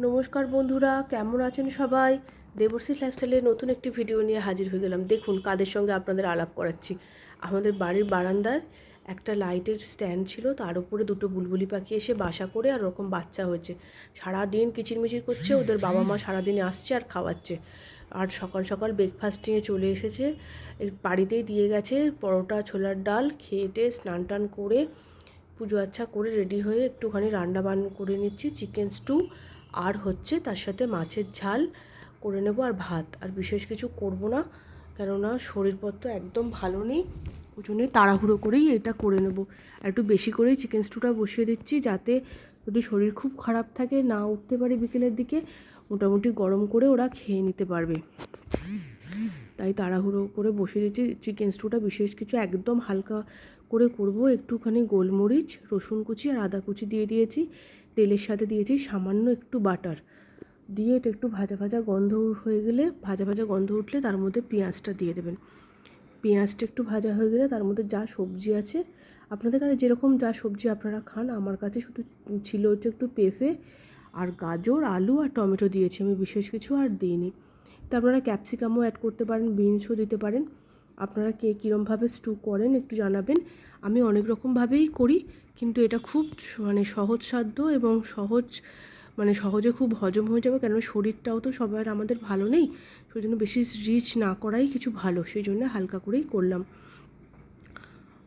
নমস্কার বন্ধুরা, কেমন আছেন সবাই? দেবশ্রী লাইফস্টাইলে নতুন একটি ভিডিও নিয়ে হাজির হয়ে গেলাম। দেখুন কাদের সঙ্গে আপনাদের আলাপ করাচ্ছি। আমাদের বাড়ির বারান্দার একটা লাইটের স্ট্যান্ড ছিল, তার উপরে দুটো বুলবুলি পাখি এসে বাসা করে আর ওরকম বাচ্চা হয়েছে। সারাদিন কিচিরমিচির করছে, ওদের বাবা মা সারাদিন আসছে আর খাওয়াচ্ছে। আর সকাল সকাল ব্রেকফাস্ট নিয়ে চলে এসেছে, বাড়িতেই দিয়ে গেছে পরোটা ছোলার ডাল। খেয়ে স্নান টান করে পুজো আচ্ছা করে রেডি হয়ে একটুখানি রান্না বান করে নিচ্ছি, চিকেন স্টু আর হচ্ছে তার সাথে মাছের ঝাল করে নেব আর ভাত। আর বিশেষ কিছু করব না, কেননা শরীরপত্র একদম ভালো নেই, ওই জন্যই তাড়াহুড়ো করেই এটা করে নেব। আর একটু বেশি করেই চিকেন স্টুটা বসিয়ে দিচ্ছি, যাতে যদি শরীর খুব খারাপ থাকে না উঠতে পারে বিকেলের দিকে, মোটামুটি গরম করে ওরা খেয়ে নিতে পারবে। তাই তাড়াহুড়ো করে বসিয়ে দিচ্ছি চিকেন স্টুটা। বিশেষ কিছু একদম হালকা করে করব। একটুখানি গোলমরিচ, রসুন কুচি আর আদা কুচি দিয়ে দিয়েছি। তেলের সাথে দিয়েছি সামান্য একটু বাটার দিয়ে এটা একটু ভাজা ভাজা গন্ধ হয়ে গেলে, ভাজা ভাজা গন্ধ উঠলে তার মধ্যে পেঁয়াজটা দিয়ে দেবেন। পেঁয়াজটা একটু ভাজা হয়ে গেলে তার মধ্যে যা সবজি আছে, আপনাদের কাছে যেরকম যা সবজি আপনারা খান, আমার কাছে শুধু ছিল হচ্ছে একটু পেঁপে আর গাজর, আলু আর টমেটো দিয়েছি, আমি বিশেষ কিছু আর দিইনি। তো আপনারা ক্যাপসিকামও অ্যাড করতে পারেন, বিনসও দিতে পারেন। আপনারা কে কীরমভাবে স্টু করেন একটু জানাবেন। আমি অনেক রকমভাবেই করি, কিন্তু এটা খুব সহজসাধ্য এবং সহজে খুব হজম হয়ে যাবে। কেন শরীরটাও তো সবার আমাদের ভালো নেই, সেই জন্য বেশি রিচ না করাই কিছু ভালো, সেই জন্য হালকা করেই করলাম।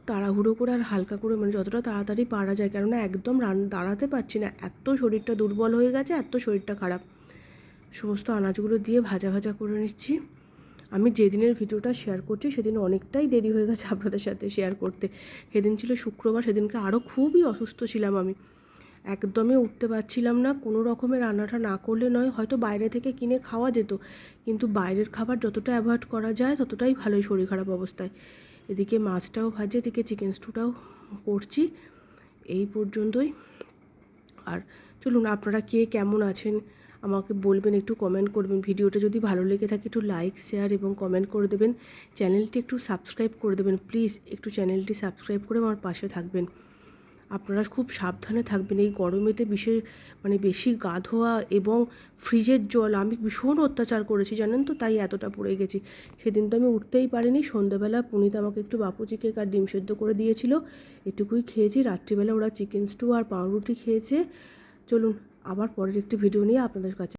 তাড়াহুড়ো করে আর হালকা করে, যতটা তাড়াতাড়ি পারা যায়, কেননা একদম দাঁড়াতে পারছি না, এত শরীরটা দুর্বল হয়ে গেছে, এত শরীরটা খারাপ। সমস্ত আনাজগুলো দিয়ে ভাজা ভাজা করে নিচ্ছি। আমি যেদিনের ভিডিওটা শেয়ার করছি সেদিন অনেকটাই দেরি হয়ে গেছে আপনাদের সাথে শেয়ার করতে। সেদিন ছিল শুক্রবার, সেদিনকে আরও খুবই অসুস্থ ছিলাম আমি, একদমই উঠতে পারছিলাম না। কোনো রকমের রান্নাটা না করলে নয়, হয়তো বাইরে থেকে কিনে খাওয়া যেত, কিন্তু বাইরের খাবার যতটা অ্যাভয়েড করা যায় ততটাই ভালোই শরীর খারাপ অবস্থায়। এদিকে মাছটাও ভাজে, এদিকে চিকেন স্টুটাও করছি। এই পর্যন্তই। আর চলুন, আপনারা কে কেমন আছেন আমাকে বলবেন, একটু কমেন্ট করবেন। ভিডিওটা যদি ভালো লেগে থাকে একটু লাইক, শেয়ার এবং কমেন্ট করে দেবেন। চ্যানেলটি একটু সাবস্ক্রাইব করে দেবেন প্লিজ, একটু চ্যানেলটি সাবস্ক্রাইব করে আমার পাশে থাকবেন। আপনারা খুব সাবধানে থাকবেন এই গরমেতে। বেশি গা ধোয়া এবং ফ্রিজের জল আমি ভীষণ অত্যাচার করেছি জানেন তো, তাই এতটা পড়ে গেছি। সেদিন তো আমি উঠতেই পারিনি। সন্ধ্যাবেলা পুনিত আমাকে একটু বাপুচি কেক আর ডিম সেদ্ধ করে দিয়েছিল, এটুকুই খেয়েছি। রাত্রিবেলা ওরা চিকেন স্টু আর পাউরুটি খেয়েছে। চলুন আবার পরের একটি ভিডিও নিয়ে আপনাদের কাছে